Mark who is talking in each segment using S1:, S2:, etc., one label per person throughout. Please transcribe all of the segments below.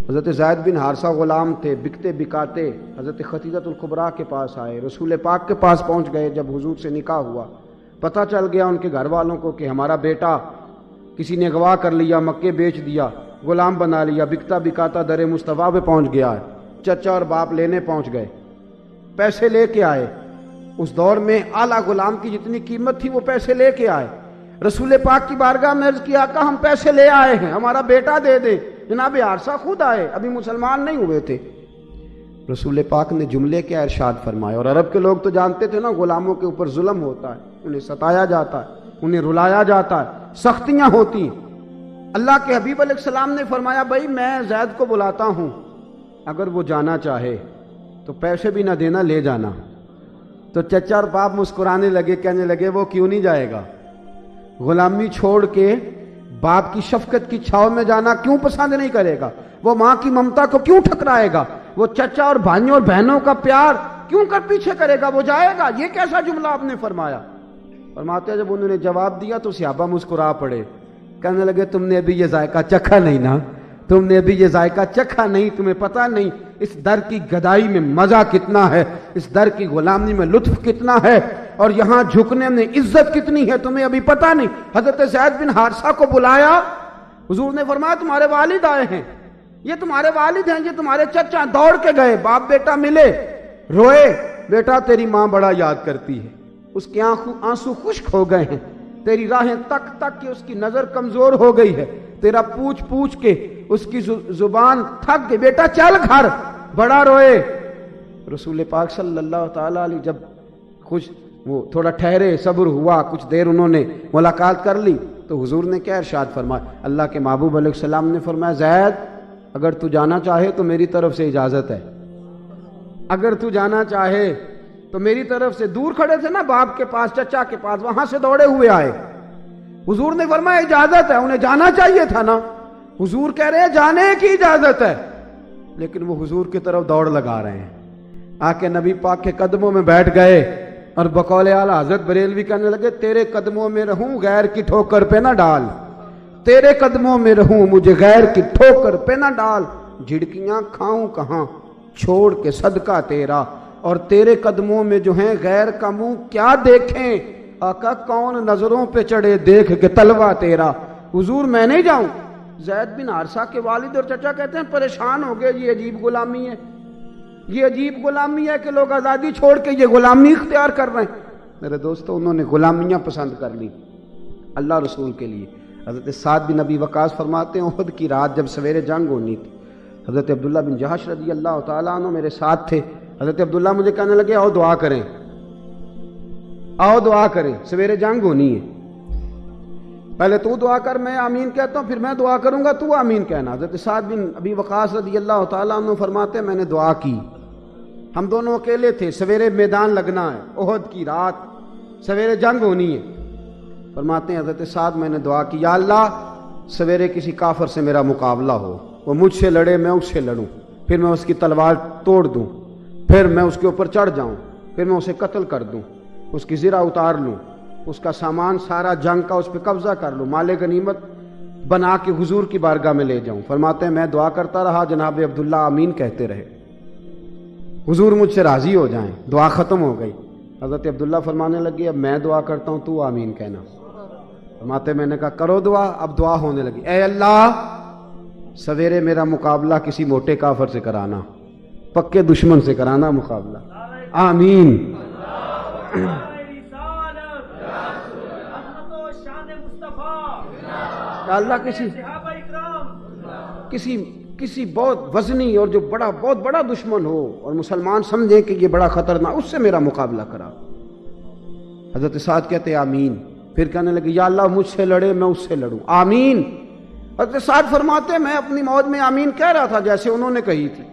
S1: حضرت زید بن حارثہ غلام تھے، بکتے بکاتے حضرت خدیجہ الکبریٰ کے پاس آئے، رسول پاک کے پاس پہنچ گئے۔ جب حضور سے نکاح ہوا، پتہ چل گیا ان کے گھر والوں کو کہ ہمارا بیٹا کسی نے اغوا کر لیا، مکے بیچ دیا، غلام بنا لیا، بکتا بکاتا در مصطفیٰ پہ پہنچ گیا ہے۔ چچا اور باپ لینے پہنچ گئے، پیسے لے کے آئے۔ اس دور میں اعلیٰ غلام کی جتنی قیمت تھی وہ پیسے لے کے آئے۔ رسول پاک کی بارگاہ میں عرض کیا، آقا ہم پیسے لے آئے ہیں، ہمارا بیٹا دے دیں۔ جناب حارثہ خود آئے، ابھی مسلمان نہیں ہوئے تھے۔ رسول پاک نے جملے کیا ارشاد فرمایا، اور عرب کے لوگ تو جانتے تھے نا غلاموں کے اوپر ظلم ہوتا ہے، انہیں ستایا جاتا ہے، انہیں رلایا جاتا ہے، سختیاں ہوتی ہیں۔ اللہ کے حبیب علیہ السلام نے فرمایا، بھائی میں زید کو بلاتا ہوں، اگر وہ جانا چاہے تو پیسے بھی نہ دینا، لے جانا۔ تو چچا اور باپ مسکرانے لگے، کہنے لگے وہ کیوں نہیں جائے گا؟ غلامی چھوڑ کے باپ کی شفقت کی چھاؤں میں جانا کیوں پسند نہیں کرے گا؟ وہ ماں کی ممتا کو کیوں ٹھکرائے گا؟ وہ چچا اور بھائیوں اور بہنوں کا پیار کیوں کر پیچھے کرے گا؟ وہ جائے گا۔ یہ کیسا جملہ آپ نے فرمایا؟ فرماتے ہیں جب انہوں نے جواب دیا تو صحابہ مسکرا پڑے، کہنے لگے تم نے ابھی یہ ذائقہ چکھا نہیں نا، تم نے ابھی یہ ذائقہ چکھا نہیں، تمہیں پتہ نہیں اس در کی گدائی میں مزہ کتنا ہے، اس در کی غلامی میں لطف کتنا ہے، اور یہاں جھکنے میں عزت کتنی ہے، تمہیں ابھی پتہ نہیں۔ حضرت زید بن حارثہ کو بلایا، حضور نے فرمایا تمہارے والد آئے ہیں، یہ تمہارے والد ہیں، یہ تمہارے چچا۔ دوڑ کے گئے، باپ بیٹا ملے، روئے، بیٹا تیری ماں بڑا یاد کرتی ہے، اس کے آنسو خشک ہو گئے ہیں، تیری راہیں تک تک کہ اس کی نظر کمزور ہو گئی ہے، تیرا پوچھ پوچھ کے اس کی زبان تھک گئی، بیٹا چل گھر۔ بڑا روئے۔ رسول پاک صلی اللہ تعالی علیہ جب خوش وہ تھوڑا ٹھہرے، صبر ہوا، کچھ دیر انہوں نے ملاقات کر لی، تو حضور نے کیا ارشاد فرمایا؟ اللہ کے محبوب علیہ السلام نے فرمایا، زید اگر تو جانا چاہے تو میری طرف سے اجازت ہے، اگر تو جانا چاہے تو میری طرف سے۔ دور کھڑے تھے نا باپ کے پاس، چچا کے پاس، وہاں سے دوڑے ہوئے آئے۔ حضور نے فرمایا اجازت ہے، انہیں جانا چاہیے تھا نا۔ حضور کہہ رہے ہیں جانے کی اجازت ہے، لیکن وہ حضور کی طرف دوڑ لگا رہے ہیں۔ آ کے نبی پاک کے قدموں میں بیٹھ گئے اور بقول اعلیٰ حضرت بریلوی کہنے لگے، تیرے قدموں میں رہوں غیر کی ٹھوکر پہ نہ ڈال، تیرے قدموں میں رہوں مجھے غیر کی ٹھوکر پہ نہ ڈال، جھڑکیاں کھاؤں کہاں چھوڑ کے صدقہ تیرا، اور تیرے قدموں میں جو ہیں غیر کا منہ کیا دیکھیں، آقا کون نظروں پہ چڑھے دیکھ کے تلوا تیرا۔ حضور میں نہیں جاؤں۔ زید بن حارثہ کے والد اور چچا کہتے ہیں پریشان ہو گئے، یہ عجیب غلامی ہے، یہ عجیب غلامی ہے کہ لوگ آزادی چھوڑ کے یہ غلامی اختیار کر رہے ہیں۔ میرے دوستو انہوں نے غلامیاں پسند کر لی اللہ رسول کے لیے۔ حضرت سعد بن ابی وقاص فرماتے ہیں احد کی رات جب سویرے جنگ ہونی تھی، حضرت عبداللہ بن جہش رضی اللہ تعالیٰ عنہ میرے ساتھ تھے۔ حضرت عبداللہ مجھے کہنے لگے آؤ دعا کریں، آؤ دعا کریں، سویرے جنگ ہونی ہے، پہلے تو دعا کر، میں آمین کہتا ہوں، پھر میں دعا کروں گا تو آمین کہنا۔ حضرت سعد بن ابی وقاص رضی اللہ تعالیٰ عنہ فرماتے ہیں میں نے دعا کی، ہم دونوں اکیلے تھے، سویرے میدان لگنا ہے، احد کی رات، سویرے جنگ ہونی ہے۔ فرماتے ہیں حضرت سعد میں نے دعا کی، یا اللہ سویرے کسی کافر سے میرا مقابلہ ہو، وہ مجھ سے لڑے میں اس سے لڑوں، پھر میں اس کی تلوار توڑ دوں، پھر میں اس کے اوپر چڑھ جاؤں، پھر میں اسے قتل کر دوں، اس کی زرہ اتار لوں، اس کا سامان سارا جنگ کا اس پہ قبضہ کر لوں، مال غنیمت بنا کے حضور کی بارگاہ میں لے جاؤں۔ فرماتے ہیں میں دعا کرتا رہا، جناب عبداللہ آمین کہتے رہے، حضور مجھ سے راضی ہو جائیں، دعا ختم ہو گئی۔ حضرت عبداللہ فرمانے لگی اب میں دعا کرتا ہوں تو آمین کہنا۔ فرماتے میں نے کہا کرو دعا، اب دعا ہونے لگی، اے اللہ سویرے میرا مقابلہ کسی موٹے کافر سے کرانا، پکے دشمن سے کرانا مقابلہ، آمین۔ اللہ کسی بہت وزنی اور جو بہت بڑا دشمن ہو اور مسلمان سمجھیں کہ یہ بڑا خطرناک، اس سے میرا مقابلہ کرا۔ حضرت سعد کہتے آمین، پھر کہنے لگے یا اللہ مجھ سے لڑے میں اس سے لڑوں، آمین۔ حضرت سعد فرماتے میں اپنی موت میں آمین کہہ رہا تھا جیسے انہوں نے کہی تھی،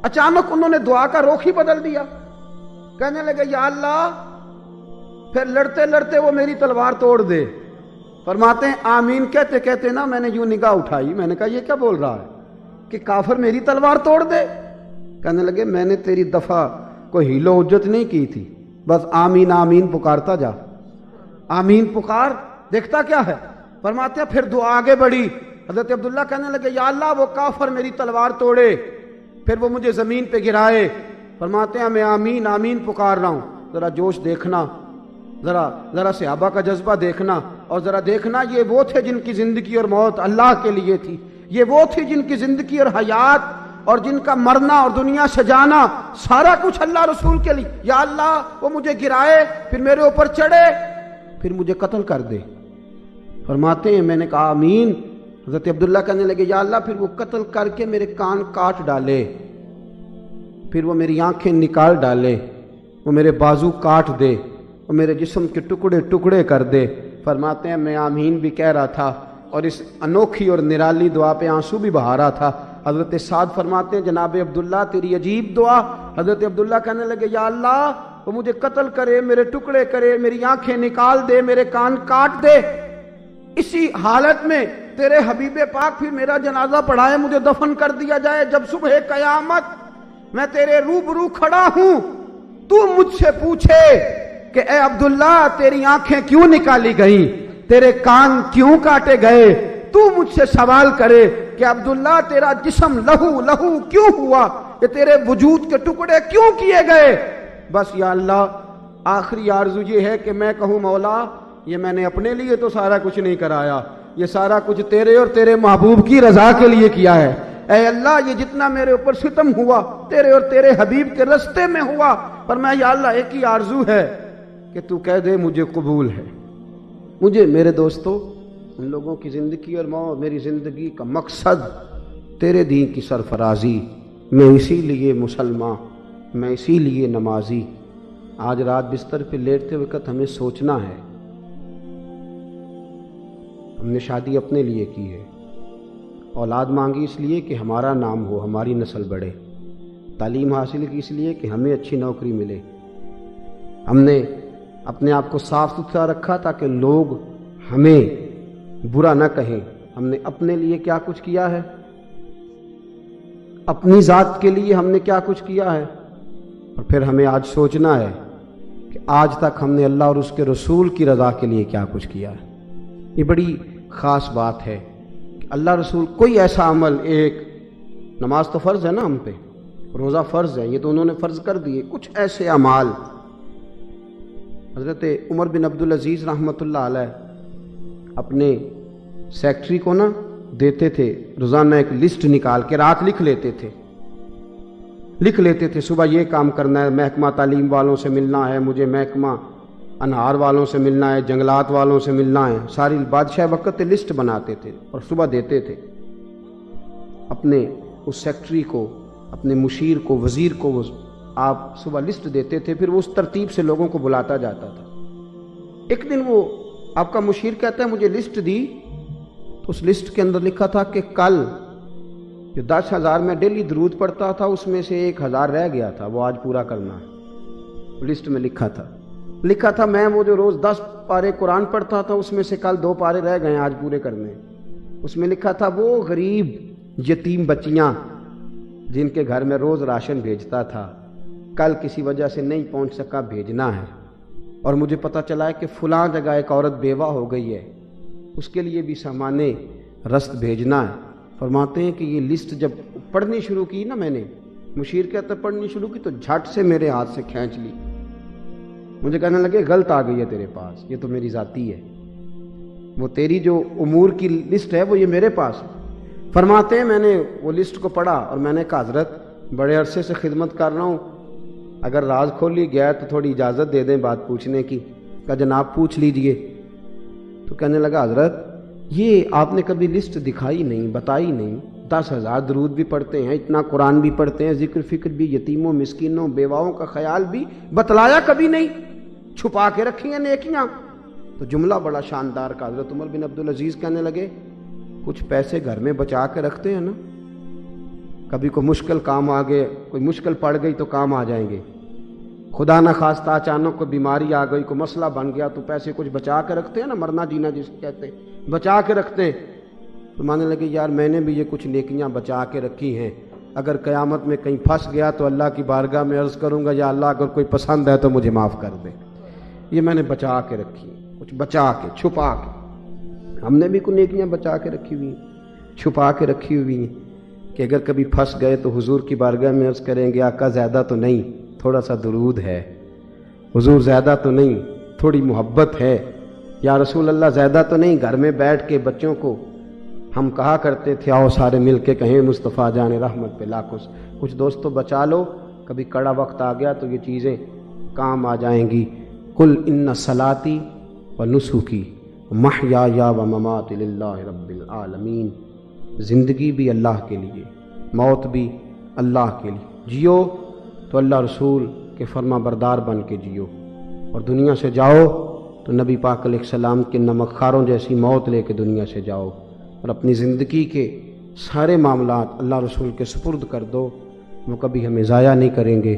S1: اچانک انہوں نے دعا کا رخ ہی بدل دیا، کہنے لگے یا اللہ پھر لڑتے لڑتے وہ میری تلوار توڑ دے۔ فرماتے ہیں آمین کہتے کہتے نا میں نے یوں نگاہ اٹھائی، میں نے کہا یہ کیا بول رہا ہے کہ کافر میری تلوار توڑ دے؟ کہنے لگے میں نے تیری دفعہ کوئی ہیل و حجت نہیں کی تھی، بس آمین آمین پکارتا جا، آمین پکار، دیکھتا کیا ہے۔ فرماتے ہیں پھر دعا آگے بڑھی، حضرت عبداللہ کہنے لگے یا اللہ وہ کافر میری تلوار توڑے، پھر وہ مجھے زمین پہ گرائے۔ فرماتے ہیں میں آمین آمین پکار رہا ہوں، ذرا جوش دیکھنا، ذرا صحابہ کا جذبہ دیکھنا، اور ذرا دیکھنا یہ وہ تھے جن کی زندگی اور موت اللہ کے لیے تھی، یہ وہ تھی جن کی زندگی اور حیات اور جن کا مرنا اور دنیا سے جانا سارا کچھ اللہ رسول کے لیے۔ یا اللہ وہ مجھے گرائے، پھر میرے اوپر چڑھے، پھر مجھے قتل کر دے۔ فرماتے ہیں میں نے کہا آمین۔ حضرت عبداللہ کہنے لگے یا اللہ پھر وہ قتل کر کے میرے کان کاٹ ڈالے، پھر وہ میری آنکھیں نکال ڈالے، وہ میرے بازو کاٹ دے، وہ میرے جسم کے ٹکڑے ٹکڑے کر دے۔ فرماتے ہیں میں آمین بھی کہہ رہا تھا اور اس انوکھی اور نرالی دعا پہ آنسو بھی بہا رہا تھا۔ حضرت سعد فرماتے ہیں جناب عبداللہ تیری عجیب دعا۔ حضرت عبداللہ کہنے لگے یا اللہ وہ مجھے قتل کرے، میرے ٹکڑے کرے، میری آنکھیں نکال دے، میرے کان کاٹ دے، اسی حالت میں تیرے حبیب پاک پھر میرا جنازہ پڑھائے، مجھے دفن کر دیا جائے۔ جب صبح قیامت میں تیرے روبرو کھڑا ہوں، تو مجھ سے پوچھے کہ اے عبداللہ تیری آنکھیں کیوں نکالی گئیں، تیرے کان کیوں کاٹے گئے، تو مجھ سے سوال کرے کہ عبداللہ تیرا جسم لہو لہو کیوں ہوا، کہ تیرے وجود کے ٹکڑے کیوں کیے گئے۔ بس یا اللہ آخری آرزو یہ ہے کہ میں کہوں مولا یہ میں نے اپنے لیے تو سارا کچھ نہیں کرایا، یہ سارا کچھ تیرے اور تیرے محبوب کی رضا کے لیے کیا ہے۔ اے اللہ یہ جتنا میرے اوپر ستم ہوا تیرے اور تیرے حبیب کے رستے میں ہوا، پر میں یا اللہ ایک ہی آرزو ہے کہ تو کہہ دے مجھے قبول ہے۔ مجھے میرے دوستو ان لوگوں کی زندگی اور موت، میری زندگی کا مقصد تیرے دین کی سرفرازی، میں اسی لیے مسلمان، میں اسی لیے نمازی۔ آج رات بستر پہ لیٹتے وقت ہمیں سوچنا ہے ہم نے شادی اپنے لیے کی ہے، اولاد مانگی اس لیے کہ ہمارا نام ہو، ہماری نسل بڑھے، تعلیم حاصل کی اس لیے کہ ہمیں اچھی نوکری ملے، ہم نے اپنے آپ کو صاف ستھرا رکھا تاکہ لوگ ہمیں برا نہ کہیں۔ ہم نے اپنے لیے کیا کچھ کیا ہے، اپنی ذات کے لیے ہم نے کیا کچھ کیا ہے، اور پھر ہمیں آج سوچنا ہے کہ آج تک ہم نے اللہ اور اس کے رسول کی رضا کے لیے کیا کچھ کیا ہے۔ یہ بڑی خاص بات ہے کہ اللہ رسول کوئی ایسا عمل، ایک نماز تو فرض ہے نا ہم پہ، روزہ فرض ہے، یہ تو انہوں نے فرض کر دیے، کچھ ایسے اعمال حضرت عمر بن عبدالعزیز رحمۃ اللہ علیہ اپنے سیکٹری کو نا دیتے تھے روزانہ ایک لسٹ نکال کے، رات لکھ لیتے تھے صبح یہ کام کرنا ہے، محکمہ تعلیم والوں سے ملنا ہے، مجھے محکمہ انہار والوں سے ملنا ہے، جنگلات والوں سے ملنا ہے، ساری بادشاہ وقت لسٹ بناتے تھے اور صبح دیتے تھے اپنے اس سیکٹری کو، اپنے مشیر کو، وزیر کو، وہ آپ صبح لسٹ دیتے تھے، پھر وہ اس ترتیب سے لوگوں کو بلاتا جاتا تھا۔ ایک دن وہ آپ کا مشیر کہتا ہے مجھے لسٹ دی، تو اس لسٹ کے اندر لکھا تھا کہ کل جو 10,000 میں ڈیلی درود پڑھتا تھا اس میں سے 1,000 رہ گیا تھا، وہ آج پورا کرنا ہے۔ لسٹ میں لکھا تھا میں وہ جو روز 10 پارے قرآن پڑھتا تھا اس میں سے کل 2 پارے رہ گئے ہیں آج پورے کرنے۔ اس میں لکھا تھا وہ غریب یتیم بچیاں جن کے گھر میں روز راشن بھیجتا تھا، کل کسی وجہ سے نہیں پہنچ سکا، بھیجنا ہے، اور مجھے پتہ چلا ہے کہ فلاں جگہ ایک عورت بیوہ ہو گئی ہے، اس کے لیے بھی سامان رست بھیجنا ہے۔ فرماتے ہیں کہ یہ لسٹ جب پڑھنی شروع کی نا، میں نے، مشیر کہتا پڑھنی شروع کی تو جھٹ سے میرے ہاتھ سے کھینچ لی، مجھے کہنے لگے غلط آ گئی ہے تیرے پاس، یہ تو میری ذاتی ہے، وہ تیری جو امور کی لسٹ ہے وہ یہ میرے پاس ہے۔ فرماتے ہیں میں نے وہ لسٹ کو پڑھا اور میں نے کہا حضرت بڑے عرصے سے خدمت کر رہا ہوں، اگر راز کھولی گیا تو تھوڑی اجازت دے دیں بات پوچھنے کی۔ کہا جناب پوچھ لیجئے۔ تو کہنے لگا حضرت یہ آپ نے کبھی لسٹ دکھائی نہیں، بتائی نہیں، 10,000 درود بھی پڑھتے ہیں، اتنا قرآن بھی پڑھتے ہیں، ذکر فکر بھی، یتیموں مسکینوں بیواؤں کا خیال بھی، بتلایا کبھی نہیں، چھپا کے رکھی ہیں نیکیاں۔ تو جملہ بڑا شاندار کا حضرت عمر بن عبدالعزیز کہنے لگے کچھ پیسے گھر میں بچا کے رکھتے ہیں نا، کبھی کوئی مشکل کام آ گئے، کوئی مشکل پڑ گئی تو کام آ جائیں گے، خدا نہ خواستہ اچانک کوئی بیماری آ گئی، کوئی مسئلہ بن گیا تو پیسے کچھ بچا کے رکھتے ہیں نا، مرنا جینا جس کو کہتے ہیں، بچا کے رکھتے ہیں۔ تو ماننے لگے یار میں نے بھی یہ کچھ نیکیاں بچا کے رکھی ہیں، اگر قیامت میں کہیں پھنس گیا تو اللہ کی بارگاہ میں عرض کروں گا یا اللہ اگر کوئی پسند ہے تو مجھے معاف کر دے، یہ میں نے بچا کے رکھی، کچھ بچا کے چھپا کے، ہم نے بھی کچھ نیکیاں بچا کے رکھی ہوئی۔ چھپا کے رکھی ہوئی ہیں کہ اگر کبھی پھنس گئے تو حضور کی بارگاہ میں عرض کریں گے آقا زیادہ تو نہیں، تھوڑا سا درود ہے، حضور زیادہ تو نہیں، تھوڑی محبت ہے، یا رسول اللہ زیادہ تو نہیں۔ گھر میں بیٹھ کے بچوں کو ہم کہا کرتے تھے آؤ سارے مل کے کہیں مصطفیٰ جان رحمت پہ لاکھوں، کچھ دوستوں بچا لو، کبھی کڑا وقت آ گیا تو یہ چیزیں کام آ جائیں گی۔ قل ان صلاتی و نسکی محیای و مماتی للہ رب العالمین، زندگی بھی اللہ کے لیے، موت بھی اللہ کے لیے، جیو تو اللہ رسول کے فرما بردار بن کے جیو، اور دنیا سے جاؤ تو نبی پاک علیہ السلام کے نمک خاروں جیسی موت لے کے دنیا سے جاؤ، اور اپنی زندگی کے سارے معاملات اللہ رسول کے سپرد کر دو، وہ کبھی ہمیں ضائع نہیں کریں گے۔